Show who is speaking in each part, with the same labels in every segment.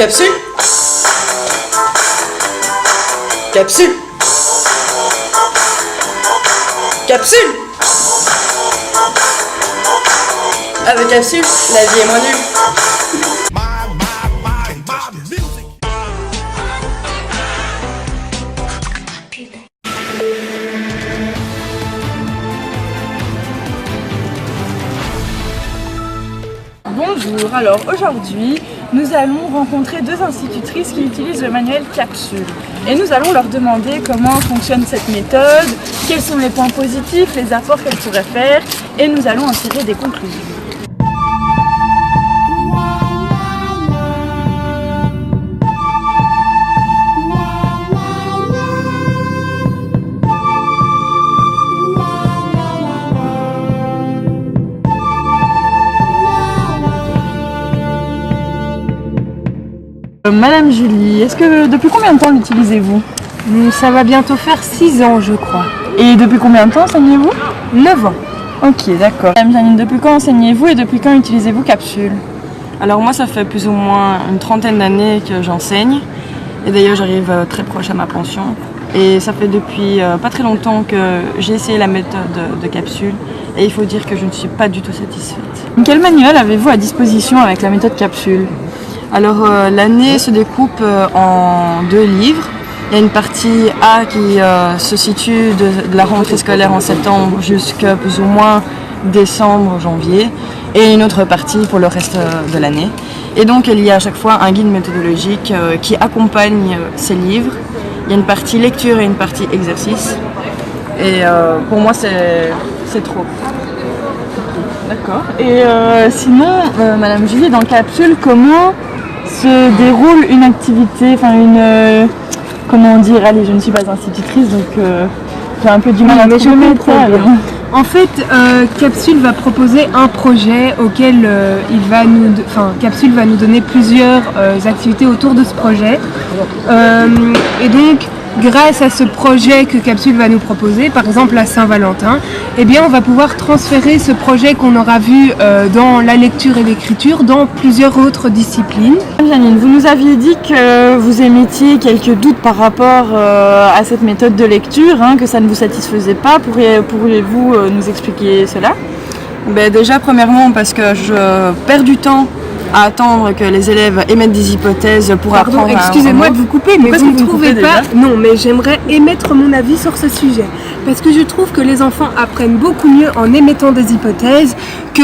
Speaker 1: Capsule. Capsule. Capsule. Avec Capsule, la vie est moins nulle.
Speaker 2: Bonjour, alors aujourd'hui nous allons rencontrer deux institutrices qui utilisent le manuel Capsule et nous allons leur demander comment fonctionne cette méthode, quels sont les points positifs, les apports qu'elles pourraient faire et nous allons en tirer des conclusions. Madame Julie, depuis combien de temps l'utilisez-vous?
Speaker 3: Ça va bientôt faire 6 ans, je crois.
Speaker 2: Et depuis combien de temps enseignez-vous?
Speaker 3: 9 ans.
Speaker 2: Ok, d'accord. Madame Janine, depuis quand enseignez-vous et depuis quand utilisez-vous Capsule?
Speaker 4: Alors moi, ça fait plus ou moins une trentaine d'années que j'enseigne. Et d'ailleurs, j'arrive très proche à ma pension. Et ça fait depuis pas très longtemps que j'ai essayé la méthode de Capsule. Et il faut dire que je ne suis pas du tout satisfaite.
Speaker 2: Quel manuel avez-vous à disposition avec la méthode Capsule?
Speaker 4: Alors l'année se découpe en 2 livres. Il y a une partie A qui se situe de la rentrée scolaire en septembre jusqu'à plus ou moins décembre, janvier, et une autre partie pour le reste de l'année. Et donc il y a à chaque fois un guide méthodologique qui accompagne ces livres. Il y a une partie lecture et une partie exercice. Et pour moi c'est trop.
Speaker 2: D'accord. Et sinon, Madame Julie, dans Capsule, comment se déroule une activité, comment dire, allez, je ne suis pas institutrice, donc j'ai un peu du mal à trouver mes termes.
Speaker 3: En fait, Capsule va proposer un projet auquel Capsule va nous donner plusieurs activités autour de ce projet. Et donc, grâce à ce projet que Capsule va nous proposer, par exemple la Saint-Valentin, eh bien on va pouvoir transférer ce projet qu'on aura vu dans la lecture et l'écriture dans plusieurs autres disciplines.
Speaker 2: Janine, vous nous aviez dit que vous émettiez quelques doutes par rapport à cette méthode de lecture, que ça ne vous satisfaisait pas. Pourriez-vous nous expliquer cela?
Speaker 4: Déjà, premièrement, parce que je perds du temps à attendre que les élèves émettent des hypothèses pour apprendre.
Speaker 3: Excusez-moi de vous couper, mais vous ne trouvez pas? Non, mais j'aimerais émettre mon avis sur ce sujet. Parce que je trouve que les enfants apprennent beaucoup mieux en émettant des hypothèses que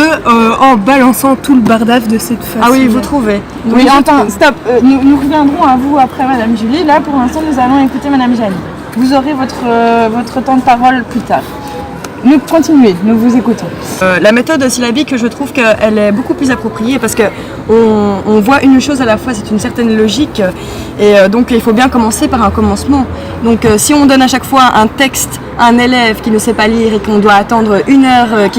Speaker 3: en balançant tout le bardaf de cette façon.
Speaker 4: Ah oui, vous trouvez?
Speaker 2: Oui, attends, stop. Nous reviendrons à vous après, Madame Julie. Là, pour l'instant, nous allons écouter Madame Janine. Vous aurez votre temps de parole plus tard. Nous continuez, nous vous écoutons.
Speaker 4: La méthode syllabique, je trouve qu'elle est beaucoup plus appropriée parce qu'on voit une chose à la fois, c'est une certaine logique et donc il faut bien commencer par un commencement. Donc si on donne à chaque fois un texte à un élève qui ne sait pas lire et qu'on doit attendre 1 heure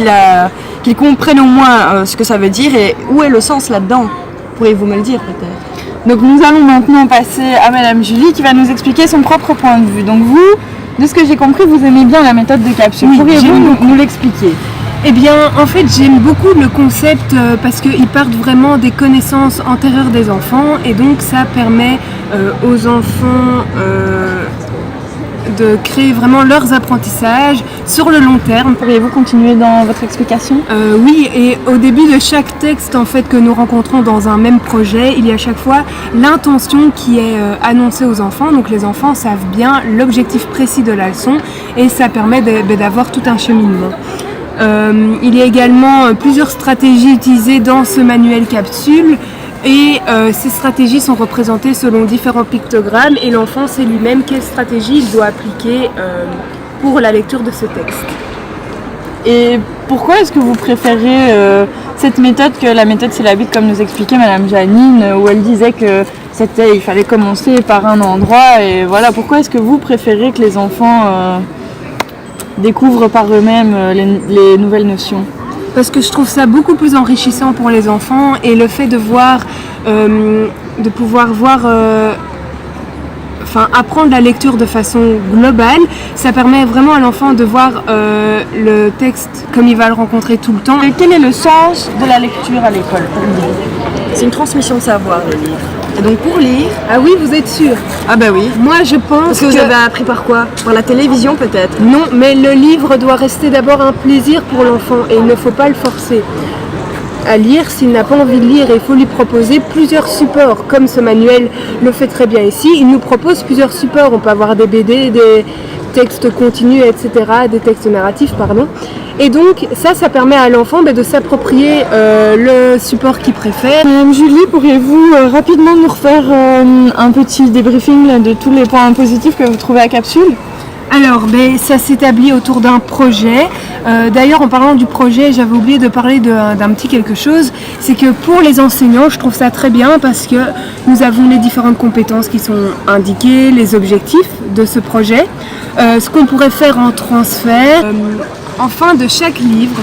Speaker 4: qu'il comprenne au moins ce que ça veut dire et où est le sens là-dedans, pourriez-vous me le dire peut-être?
Speaker 2: Donc nous allons maintenant passer à Madame Julie qui va nous expliquer son propre point de vue. Donc vous, de ce que j'ai compris, vous aimez bien la méthode de Capsule.
Speaker 3: Oui,
Speaker 2: pourriez-vous nous l'expliquer?
Speaker 3: Eh bien, en fait, j'aime beaucoup le concept parce qu'ils partent vraiment des connaissances antérieures des enfants et donc ça permet aux enfants de créer vraiment leurs apprentissages sur le long terme.
Speaker 2: Pourriez-vous continuer dans votre explication?
Speaker 3: Oui, et au début de chaque texte en fait que nous rencontrons dans un même projet, il y a à chaque fois l'intention qui est annoncée aux enfants. Donc les enfants savent bien l'objectif précis de la leçon et ça permet d'avoir tout un cheminement. Il y a également plusieurs stratégies utilisées dans ce manuel Capsule. Et ces stratégies sont représentées selon différents pictogrammes et l'enfant sait lui-même quelle stratégie il doit appliquer pour la lecture de ce texte.
Speaker 2: Et pourquoi est-ce que vous préférez cette méthode que la méthode syllabique comme nous expliquait Madame Janine où elle disait que il fallait commencer par un endroit et voilà, pourquoi est-ce que vous préférez que les enfants découvrent par eux-mêmes les nouvelles notions?
Speaker 3: Parce que je trouve ça beaucoup plus enrichissant pour les enfants et le fait de pouvoir voir apprendre la lecture de façon globale, ça permet vraiment à l'enfant de voir le texte comme il va le rencontrer tout le temps.
Speaker 2: Et quel est le sens de la lecture à l'école pour vous?
Speaker 4: C'est une transmission de savoir, le livre. Et donc pour lire...
Speaker 3: Ah oui, vous êtes sûr?
Speaker 4: Ah bah oui.
Speaker 3: Moi, je pense
Speaker 4: Parce que vous avez appris par quoi? Par la télévision peut-être?
Speaker 3: Non, mais le livre doit rester d'abord un plaisir pour l'enfant et il ne faut pas le forcer à lire s'il n'a pas envie de lire. Et il faut lui proposer plusieurs supports, comme ce manuel le fait très bien ici. Il nous propose plusieurs supports. On peut avoir des BD, des textes continus, etc., des textes narratifs, pardon. Et donc ça permet à l'enfant de s'approprier le support qu'il préfère.
Speaker 2: Madame Julie, pourriez-vous rapidement nous refaire un petit débriefing là, de tous les points positifs que vous trouvez à Capsule?
Speaker 3: Alors, ça s'établit autour d'un projet. D'ailleurs, en parlant du projet, j'avais oublié de parler d'un petit quelque chose. C'est que pour les enseignants, je trouve ça très bien parce que nous avons les différentes compétences qui sont indiquées, les objectifs de ce projet, ce qu'on pourrait faire en transfert. En fin de chaque livre,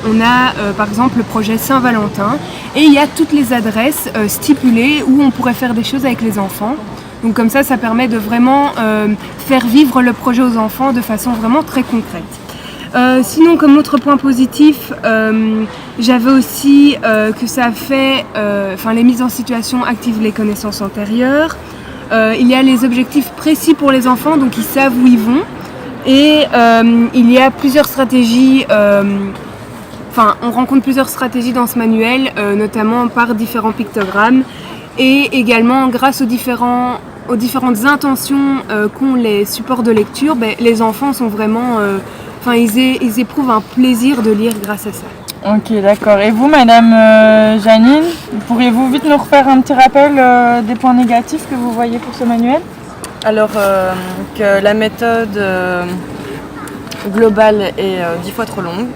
Speaker 3: on a par exemple le projet Saint-Valentin et il y a toutes les adresses stipulées où on pourrait faire des choses avec les enfants. Donc comme ça permet de vraiment faire vivre le projet aux enfants de façon vraiment très concrète. Sinon, comme autre point positif, j'avais aussi que ça fait, les mises en situation activent les connaissances antérieures. Il y a les objectifs précis pour les enfants, donc ils savent où ils vont. Et il y a plusieurs stratégies, on rencontre plusieurs stratégies dans ce manuel, notamment par différents pictogrammes. Et également, grâce aux différentes intentions qu'ont les supports de lecture, les enfants sont vraiment, ils éprouvent un plaisir de lire grâce à ça.
Speaker 2: Ok, d'accord. Et vous, Madame Janine, pourriez-vous vite nous refaire un petit rappel des points négatifs que vous voyez pour ce manuel?
Speaker 4: Alors que la méthode globale est 10 fois trop longue,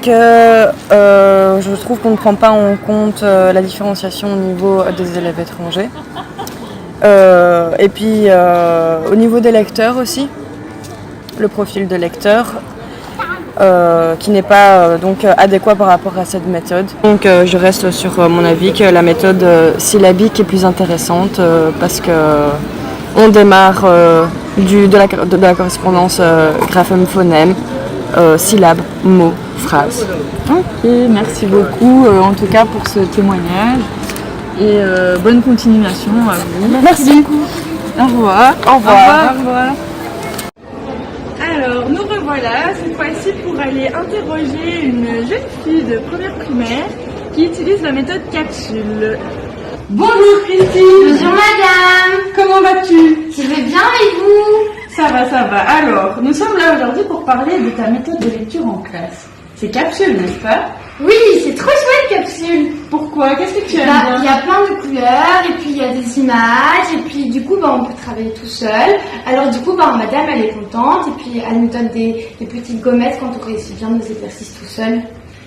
Speaker 4: que je trouve qu'on ne prend pas en compte la différenciation au niveau des élèves étrangers. Et puis au niveau des lecteurs aussi, le profil de lecteur qui n'est pas donc adéquat par rapport à cette méthode. Donc je reste sur mon avis que la méthode syllabique est plus intéressante parce que on démarre de la correspondance graphème-phonème, syllabe, mot, phrase.
Speaker 2: Ok, merci beaucoup en tout cas pour ce témoignage et bonne continuation à vous.
Speaker 3: Merci beaucoup.
Speaker 2: Au revoir.
Speaker 4: Au revoir.
Speaker 2: Au revoir. Alors, nous revoilà cette fois-ci pour aller interroger une jeune fille de première primaire qui utilise la méthode capsule. Bonjour Christine.
Speaker 5: Bonjour madame.
Speaker 2: Comment vas-tu?
Speaker 5: Je vais bien et vous?
Speaker 2: Ça va, ça va. Alors, nous sommes là aujourd'hui pour parler de ta méthode de lecture en classe. C'est capsule, n'est-ce pas?
Speaker 5: Oui, c'est trop chouette capsule.
Speaker 2: Pourquoi? Qu'est-ce que tu aimes
Speaker 5: Il y a plein de couleurs et puis il y a des images et puis du coup on peut travailler tout seul. Alors du coup madame elle est contente et puis elle nous donne des petites gommettes quand on réussit bien nos exercices tout seul.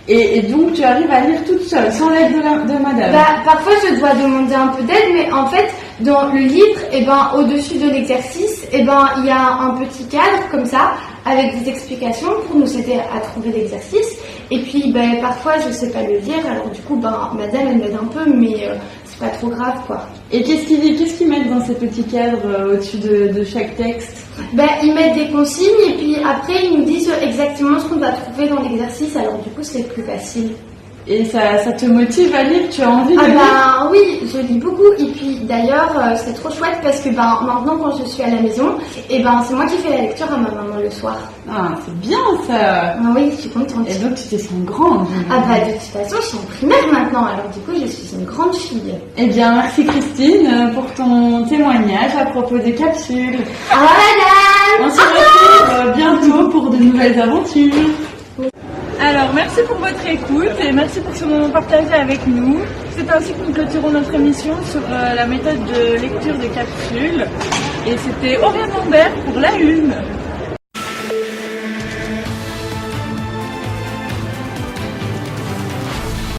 Speaker 2: Et donc tu arrives à lire toute seule, sans l'aide de madame?
Speaker 5: Parfois je dois demander un peu d'aide, mais en fait dans le livre, au-dessus de l'exercice, il y a un petit cadre comme ça avec des explications pour nous aider à trouver l'exercice. Et puis parfois je sais pas le lire, alors du coup madame elle m'aide un peu, mais c'est pas trop grave quoi.
Speaker 2: Et qu'est-ce qu'ils mettent dans ces petits cadres au-dessus de chaque texte?
Speaker 5: Ils mettent des consignes et puis après ils nous disent exactement ce qu'on doit trouver dans l'exercice, alors du coup c'est plus facile.
Speaker 2: Et ça te motive à lire? Tu as envie de lire?
Speaker 5: Oui, je lis beaucoup et puis d'ailleurs c'est trop chouette parce que maintenant quand je suis à la maison, c'est moi qui fais la lecture à ma maman le soir.
Speaker 2: Ah, c'est bien ça.
Speaker 5: Oui, je suis contente.
Speaker 2: Et donc tu te sens grande?
Speaker 5: De toute façon je suis en primaire maintenant, alors du coup je suis une grande fille.
Speaker 2: Eh bien merci Christine pour ton témoignage à propos des capsules.
Speaker 5: Au revoir madame.
Speaker 2: On se retrouve bientôt pour de nouvelles aventures. Alors, merci pour votre écoute et merci pour ce moment partagé avec nous. C'est ainsi que nous clôturons notre émission sur la méthode de lecture des capsules. Et c'était Oriane Lambert pour La Une.